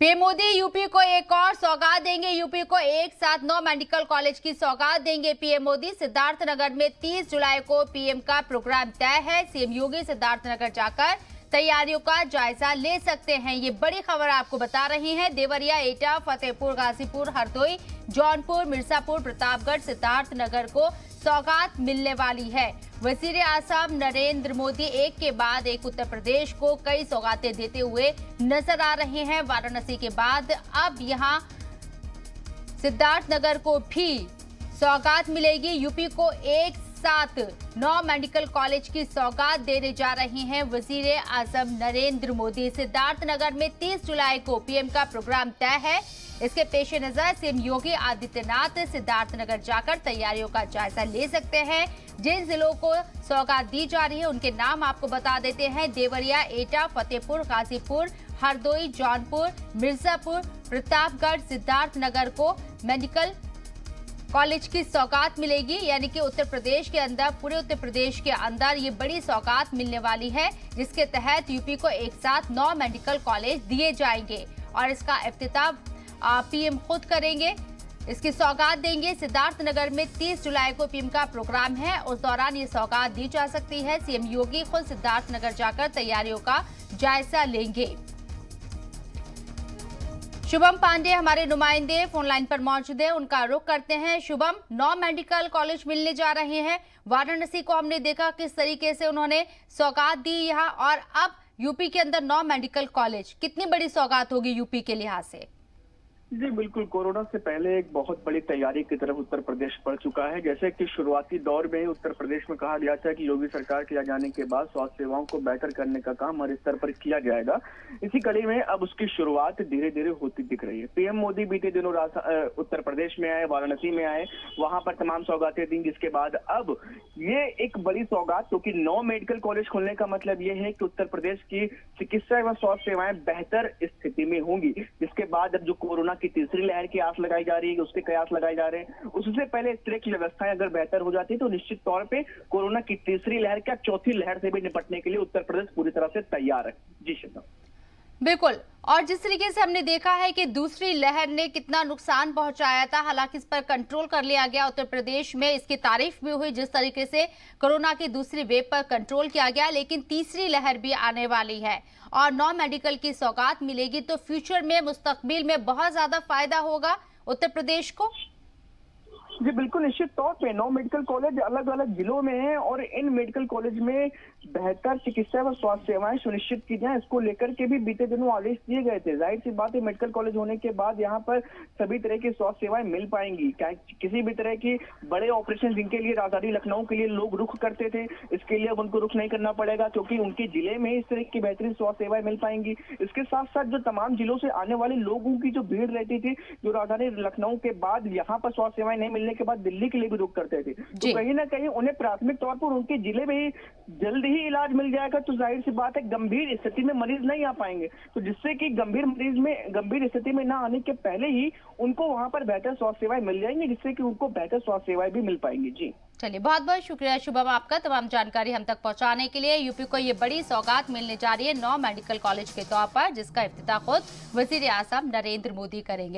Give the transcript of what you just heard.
PM Modi UP को एक और सौगात देंगे। यूपी को एक साथ 9 मेडिकल कॉलेज की सौगात देंगे पीएम मोदी। सिद्धार्थनगर में 30 जुलाई को पीएम का प्रोग्राम तय है। सीएम योगी सिद्धार्थनगर जाकर तैयारियों का जायजा ले सकते हैं। ये बड़ी खबर आपको बता रही हैं। देवरिया, एटा, फतेहपुर, गाजीपुर, हरदोई, जौनपुर, मिर्जापुर, प्रतापगढ़, सिद्धार्थनगर को सौगात मिलने वाली है। वजीर आजम नरेंद्र मोदी एक के बाद एक उत्तर प्रदेश को कई सौगातें देते हुए नजर आ रहे हैं। वाराणसी के बाद अब यहां सिद्धार्थनगर को भी सौगात मिलेगी। यूपी को एक साथ 9 मेडिकल कॉलेज की सौगात देने जा रहे हैं वजीर आजम नरेंद्र मोदी। सिद्धार्थनगर में 30 जुलाई को पीएम का प्रोग्राम तय है। इसके पेश नजर सीएम योगी आदित्यनाथ सिद्धार्थनगर जाकर तैयारियों का जायजा ले सकते हैं। जिन जिलों को सौगात दी जा रही है उनके नाम आपको बता देते हैं। देवरिया, एटा, फतेहपुर, गाजीपुर, हरदोई, जौनपुर, मिर्जापुर, प्रतापगढ़, सिद्धार्थनगर को मेडिकल कॉलेज की सौगात मिलेगी। यानी कि उत्तर प्रदेश के अंदर, पूरे उत्तर प्रदेश के अंदर ये बड़ी सौगात मिलने वाली है, जिसके तहत यूपी को एक साथ 9 मेडिकल कॉलेज दिए जाएंगे और इसका इफ्तिताह पीएम खुद करेंगे। इसकी सौगात देंगे। सिद्धार्थनगर में 30 जुलाई को पीएम का प्रोग्राम है। उस दौरान ये सौगात दी जा सकती है। सीएम योगी खुद सिद्धार्थनगर जाकर तैयारियों का जायजा लेंगे। शुभम पांडे हमारे नुमाइंदे फोन लाइन पर मौजूद है, उनका रुख करते हैं। शुभम, 9 मेडिकल कॉलेज मिलने जा रहे हैं। वाराणसी को हमने देखा किस तरीके से उन्होंने सौगात दी यहाँ, और अब यूपी के अंदर 9 मेडिकल कॉलेज, कितनी बड़ी सौगात होगी यूपी के लिहाज से? जी बिल्कुल, कोरोना से पहले एक बहुत बड़ी तैयारी की तरफ उत्तर प्रदेश बढ़ चुका है। जैसे कि शुरुआती दौर में ही उत्तर प्रदेश में कहा गया था कि योगी सरकार के आ जाने के बाद स्वास्थ्य सेवाओं को बेहतर करने का काम हर स्तर पर किया जाएगा। इसी कड़ी में अब उसकी शुरुआत धीरे धीरे होती दिख रही है। पीएम मोदी बीते दिनों उत्तर प्रदेश में आए, वाराणसी में आए, वहां पर तमाम सौगातें दी, जिसके बाद अब ये एक बड़ी सौगात, क्योंकि 9 मेडिकल कॉलेज खोलने का मतलब ये है कि उत्तर प्रदेश की चिकित्सा एवं स्वास्थ्य सेवाएं बेहतर स्थिति में होंगी। जिसके बाद अब जो कोरोना की तीसरी लहर की आस लगाई जा रही है, उसके कयास लगाए जा रहे हैं। उससे पहले इस तरह की व्यवस्थाएं अगर बेहतर हो जाती है तो निश्चित तौर पे कोरोना की तीसरी लहर क्या चौथी लहर से भी निपटने के लिए उत्तर प्रदेश पूरी तरह से तैयार है। जी शिल्पा, बिल्कुल। और जिस तरीके से हमने देखा है कि दूसरी लहर ने कितना नुकसान पहुंचाया था, हालांकि इस पर कंट्रोल कर लिया गया उत्तर प्रदेश में, इसकी तारीफ भी हुई जिस तरीके से कोरोना की दूसरी वेव पर कंट्रोल किया गया। लेकिन तीसरी लहर भी आने वाली है और 9 मेडिकल की सौगात मिलेगी, तो फ्यूचर में, मुस्तकबिल में बहुत ज्यादा फायदा होगा उत्तर प्रदेश को। जी बिल्कुल, निश्चित तौर पे 9 मेडिकल कॉलेज अलग अलग जिलों में हैं और इन मेडिकल कॉलेज में बेहतर चिकित्सा व स्वास्थ्य सेवाएं सुनिश्चित की जाए, इसको लेकर के भी बीते दिनों आदेश दिए गए थे। जाहिर सी बात है, मेडिकल कॉलेज होने के बाद यहाँ पर सभी तरह की स्वास्थ्य सेवाएं मिल पाएंगी। किसी भी तरह की बड़े ऑपरेशन जिनके लिए राजधानी लखनऊ के लिए लोग रुख करते थे, इसके लिए अब उनको रुख नहीं करना पड़ेगा, क्योंकि उनके जिले में इस तरह की बेहतरीन स्वास्थ्य सेवाएं मिल पाएंगी। इसके साथ साथ जो तमाम जिलों से आने वाले लोगों की जो भीड़ रहती थी, जो राजधानी लखनऊ के बाद यहाँ पर स्वास्थ्य सेवाएं नहीं मिलने के बाद दिल्ली के लिए भी रुक करते थे, तो कहीं ना कहीं उन्हें प्राथमिक तौर पर उनके जिले में ही जल्द ही इलाज मिल जाएगा। तो जाहिर सी बात है, गंभीर स्थिति में मरीज नहीं आ पाएंगे, तो जिससे कि गंभीर स्थिति में ना आने के पहले ही उनको वहां पर बेहतर स्वास्थ्य सेवाएं मिल जाएंगी, जिससे कि उनको बेहतर स्वास्थ्य सेवाएं भी मिल पाएंगी। जी चलिए, बहुत बहुत शुक्रिया शुभम आपका तमाम जानकारी हम तक पहुंचाने के लिए। यूपी को ये बड़ी सौगात मिलने जा रही है 9 मेडिकल कॉलेज के तौर पर, जिसका इफ्तिताह खुद वजीर आजम नरेंद्र मोदी करेंगे।